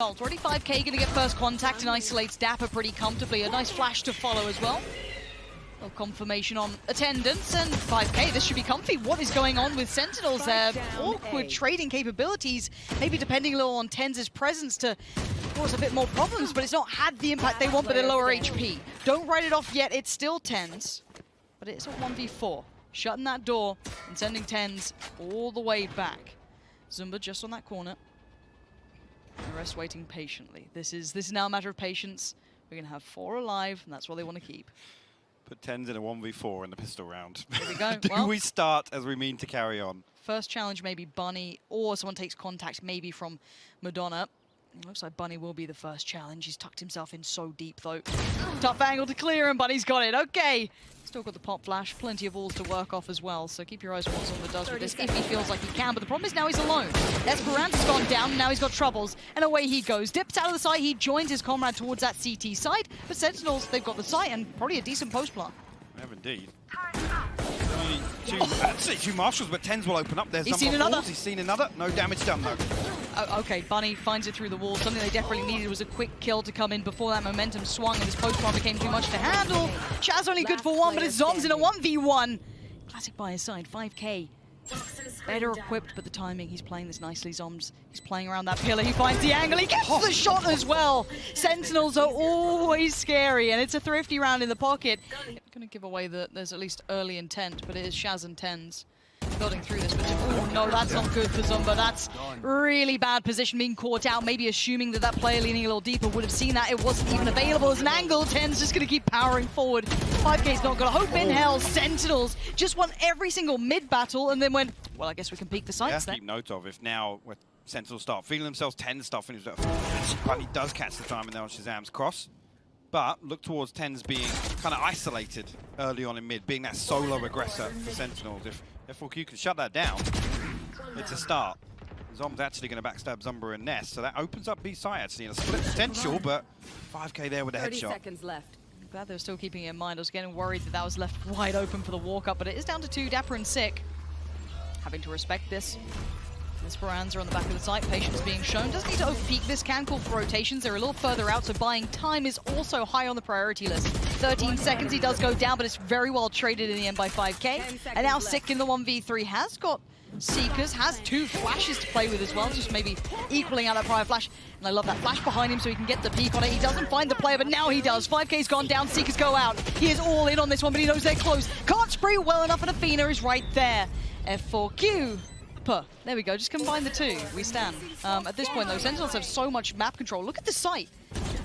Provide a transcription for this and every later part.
Already fiveK going to get first contact and isolates dapr pretty comfortably. A nice flash to follow as well. Well, confirmation on attendance, and fiveK, this should be comfy. What is going on with Sentinels there? Awkward trading capabilities, maybe depending a little on TenZ's presence to cause a bit more problems, but it's not had the impact they want, but a lower HP. Don't write it off yet, it's still TenZ, but it's a 1v4. Shutting that door and sending TenZ all the way back. Zunba just on that corner. The rest waiting patiently. This is now a matter of patience. We're going to have 4 alive, and that's what they want to keep. Put TenZ in a 1v4 in the pistol round. There we go. Do we start as we mean to carry on? First challenge maybe Bunny, or someone takes contact maybe from Madonna. Looks like Bunny will be the first challenge. He's tucked himself in so deep though. Tough angle to clear, and Bunny's got it. Okay. Still got the pop flash, plenty of walls to work off as well, so keep your eyes on what Zunba does with this if he feels like he can, but the problem is now he's alone. Esperanza's gone down, now he's got troubles, and away he goes. Dips out of the site, he joins his comrade towards that CT side, but Sentinels, they've got the site and probably a decent post plant. We have indeed. Only two marshals, but TenZ will open up. There's He's seen another. He's seen another. No damage done though. Oh, okay, Bunny finds it through the wall. Something they desperately needed was a quick kill to come in before that momentum swung and his post plant became too much to handle. Shaz only good for one, but it's zombs in a 1v1. Classic by his side, fiveK. Better equipped, but the timing, he's playing this nicely, zombs. He's playing around that pillar, he finds the angle, he gets the shot as well. Sentinels are always scary, and it's a thrifty round in the pocket. Gonna give away that there's at least early intent, but it is Shaz and TenZ building through this. But oh no, that's not good for Zunba. That's really bad position, being caught out, maybe assuming that that player leaning a little deeper would have seen that. It wasn't even available as an angle. TenZ just gonna keep powering forward. fiveK's not got a hope in hell. Sentinels just won every single mid battle and then went, well, I guess we can peek the sights then. Keep note of if now when Sentinels start feeling themselves, TenZ start feeling themselves. Bunny does catch the timing there on hahZaM's cross. But look towards TenZ being kind of isolated early on in mid, being that solo aggressor for Sentinels. If F4Q can shut that down, it's a start. Zom's actually going to backstab Zunba and Nest, so that opens up B side actually in a split potential, but fiveK there with a 30 headshot. seconds left. Glad they were still keeping it in mind. I was getting worried that that was left wide open for the walk-up, but it is down to 2, dapr and sick. Having to respect this. Esperanza on the back of the site, patience being shown. Doesn't need to overpeak this, can call for rotations. They're a little further out, so buying time is also high on the priority list. 13 seconds, he does go down, but it's very well traded in the end by fiveK. And now sick in the 1v3, has got Seekers, has 2 flashes to play with as well, just maybe equaling out that prior flash. And I love that flash behind him so he can get the peek on it. He doesn't find the player, but now he does. fiveK's gone down, Seekers go out. He is all in on this one, but he knows they're close. Can't spray well enough, and Efina is right there. F4Q. There we go, just combine the 2, we stand. At this point though, Sentinels have so much map control. Look at the site.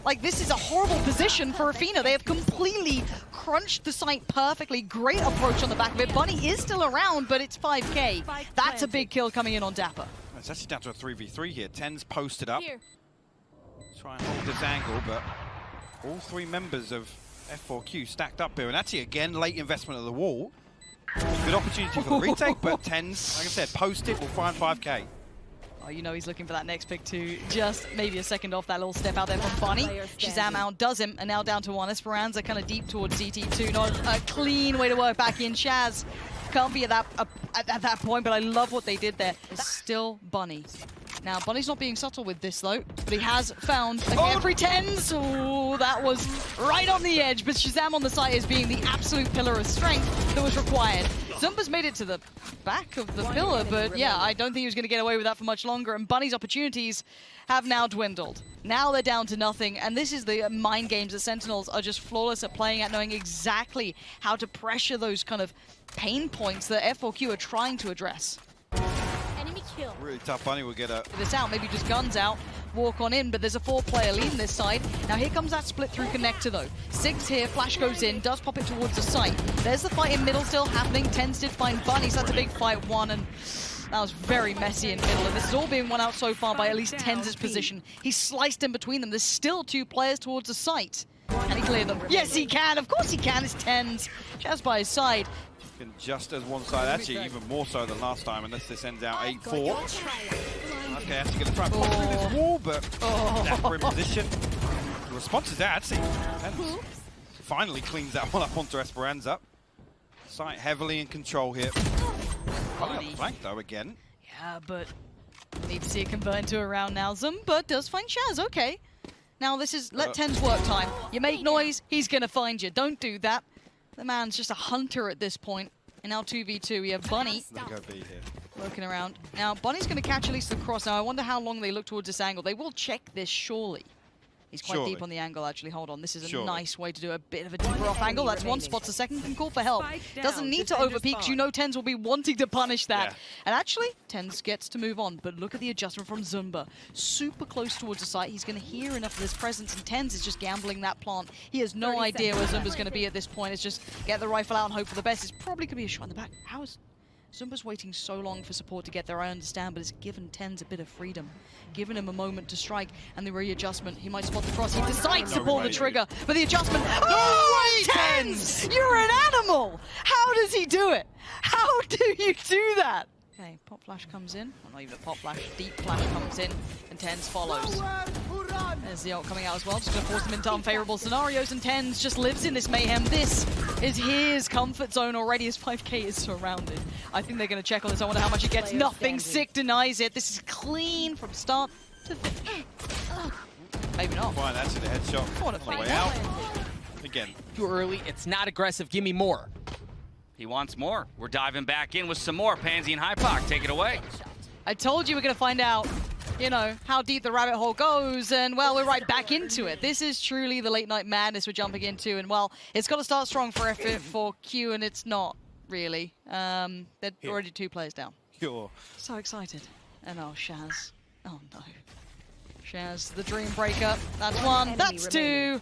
Like, this is a horrible position for Efina. They have completely crunched the site perfectly. Great approach on the back of it. Bunny is still around, but it's fiveK. That's a big kill coming in on dapr. It's actually down to a 3v3 here. TenZ posted up. Try and hold this angle, but all 3 members of F4Q stacked up here. And actually, again, late investment of the wall. Good opportunity for the retake, but TenZ, like I said, posted will find fiveK. Oh, you know he's looking for that next pick too. Just maybe a second off that little step out there from Bunny. hahZaM outdoes him, and now down to 1. Esperanza kind of deep towards CT2. Not a clean way to work back in. Shaz can't be at that point, but I love what they did there. It's still Bunny. Now, Bunny's not being subtle with this, though, but he has found every TenZ. Oh, that was right on the edge, but hahZaM on the side is being the absolute pillar of strength that was required. Zumba's made it to the back of the pillar, but yeah, I don't think he was going to get away with that for much longer, and Bunny's opportunities have now dwindled. Now they're down to nothing, and this is the mind games that Sentinels are just flawless at playing at, knowing exactly how to pressure those kind of pain points that F4Q are trying to address. Kill. Really tough. Bunny will get a... This out, maybe just guns out, walk on in, but there's a 4-player lead this side. Now here comes that split through connector though. 6 here, flash goes in, does pop it towards the site. There's the fight in middle still happening. TenZ did find Bunny, so that's a big fight 1, and that was very messy in middle. And this is all being won out so far by at least TenZ's position. He's sliced in between them. There's still 2 players towards the site. Can he clear them? Yes, he can. Of course he can. It's TenZ. Shaz by his side. Just as one side, actually even more so than last time, unless this ends out 8-4. Okay, actually going to try and pop through this wall, but dapr in position. The response is there, actually. TenZ finally cleans that one up onto Esperanza. Site heavily in control here. On the flank though, again. Yeah, but Need to see it convert into a round now. Zunba does find hahZaM, okay. Now this is, let TenZ work time. You make noise, he's gonna find you. Don't do that. The man's just a hunter at this point. And now 2v2, we have Bunny They go B here. looking around. Now Bunny's gonna catch at least the cross. Now I wonder how long they look towards this angle. They will check this surely. He's quite deep on the angle, actually. Hold on, this is a nice way to do a bit of a deeper off angle. That's one spot. The second can call for help. Doesn't need to overpeak, because you know TenZ will be wanting to punish that. Yeah. And actually, TenZ gets to move on. But look at the adjustment from Zunba. Super close towards the site. He's going to hear enough of his presence, and TenZ is just gambling that plant. He has no idea where Zumba's going to be at this point. It's just get the rifle out and hope for the best. It's probably going to be a shot in the back. How is... Zumba's waiting so long for support to get there, I understand, but it's given TenZ a bit of freedom. Given him a moment to strike, and the readjustment, he might spot the cross. He decides to pull the trigger, but the adjustment... Oh, TenZ! You're an animal! How does he do it? How do you do that? Okay, pop flash comes in. Well, not even a pop flash, deep flash comes in, and TenZ follows. There's the ult coming out as well, just going to force them into unfavorable scenarios, and TenZ just lives in this mayhem. This is his comfort zone already as fiveK is surrounded. I think they're going to check on this. I wonder how much he gets. Nothing. Sick denies it. This is clean from start to finish. Maybe not. Fine, that's the headshot. On the way out. Again. Too early. It's not aggressive. Give me more. He wants more. We're diving back in with some more. Pansy and hypoK, take it away. I told you we're going to find out, you know, how deep the rabbit hole goes, and, well, we're right back into it. This is truly the late night madness we're jumping into, and, well, it's got to start strong for F4Q, and it's not, really. They're already 2 players down. Sure. So excited. And oh, hahZaM. Oh, no. hahZaM, the dream breaker. That's 1, that's 2.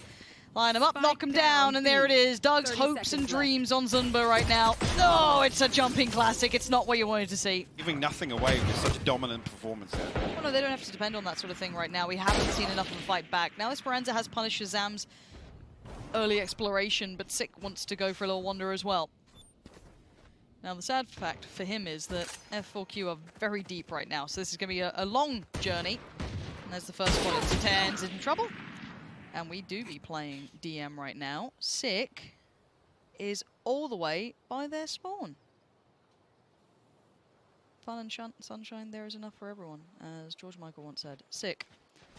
Line him up, knock him down, and there it is. Doug's hopes and dreams on Zunba right now. Oh, it's a jumping classic. It's not what you wanted to see. Giving nothing away with such a dominant performance there. Well, no, they don't have to depend on that sort of thing right now. We haven't seen enough of a fight back. Now Esperanza has punished hahZaM's early exploration, but sick wants to go for a little wander as well. Now, the sad fact for him is that F4Q are very deep right now, so this is going to be a long journey. And there's the first spot into TenZ in trouble. And we do be playing DM right now. Sick is all the way by their spawn. Fun and sunshine, there is enough for everyone, as George Michael once said. Sick.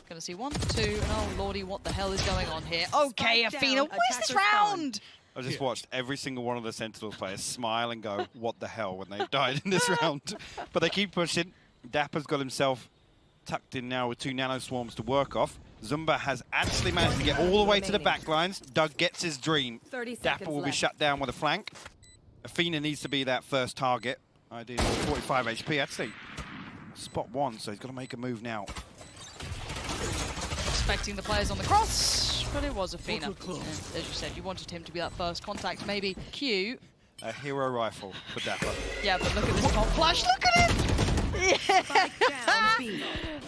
Gonna see 1, 2, and oh lordy, what the hell is going on here? Okay, Efina, where's this round? I just watched every single one of the Sentinels players smile and go, what the hell, when they've died in this round. But they keep pushing. dapr's got himself tucked in now with 2 nano swarms to work off. Zunba has actually managed to get all the way to the back lines. Doug gets his dream. dapr will be shut down with a flank. Efina needs to be that first target. Ideally 45 HP. Actually, spot 1, so he's got to make a move now. Expecting the players on the cross, but it was Efina. As you said, you wanted him to be that first contact. Maybe Q. A hero rifle for dapr. Yeah, but look at this pop flash. Look at it! Yeah.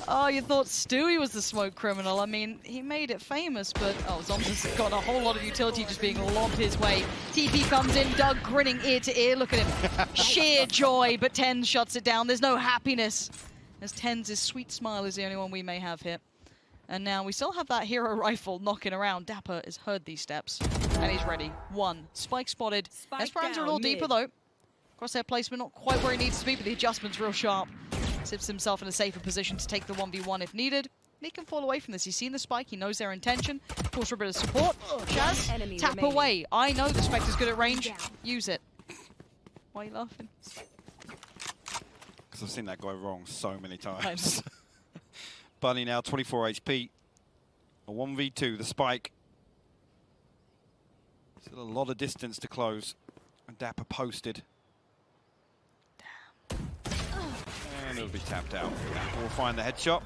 Oh, you thought Stewie was the smoke criminal. I mean, he made it famous, but oh, Zombs got a whole lot of utility just being lobbed his way. TP comes in, Doug grinning ear to ear. Look at him. Sheer joy, but TenZ shuts it down. There's no happiness, as TenZ's sweet smile is the only one we may have here. And now we still have that hero rifle knocking around. dapr has heard these steps, and he's ready. 1, spike spotted. Esperanza a little deeper, though. Crosshair placement not quite where he needs to be, but the adjustment's real sharp. Sips himself in a safer position to take the 1v1 if needed. He can fall away from this. He's seen the spike. He knows their intention. Calls for a bit of support. hahZaM, tap away. I know the Spectre's good at range. Use it. Why are you laughing? Because I've seen that go wrong so many times. Bunny now 24 HP. A 1v2, the spike. Still a lot of distance to close. And dapr posted. And it'll be tapped out. We'll find the headshot.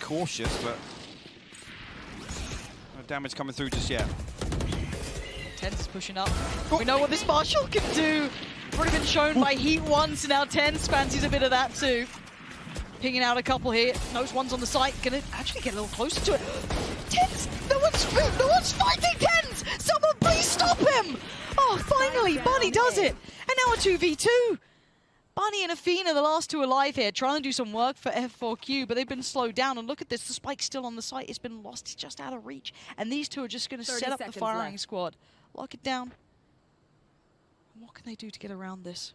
Cautious, but no damage coming through just yet. TenZ is pushing up. We know what this Marshall can do. Already been shown by Heat once, now TenZ fancies a bit of that too. Pinging out a couple here. Knows one's on the site. Gonna actually get a little closer to it. TenZ! No one's fighting TenZ! Someone please stop him! Oh, finally, Bunny does it! And now a 2v2. Bunny and Efina, the last 2 alive here, trying to do some work for F4Q, but they've been slowed down. And look at this, the spike's still on the site. It's been lost, it's just out of reach. And these 2 are just going to set up the firing squad. Lock it down. What can they do to get around this?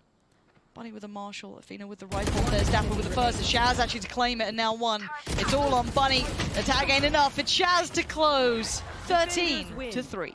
Bunny with a Marshall, Efina with the rifle. There's dapr with the first. It's hahZaM actually to claim it, and now one. It's all on Bunny. The tag ain't enough. It's hahZaM to close. 13-3.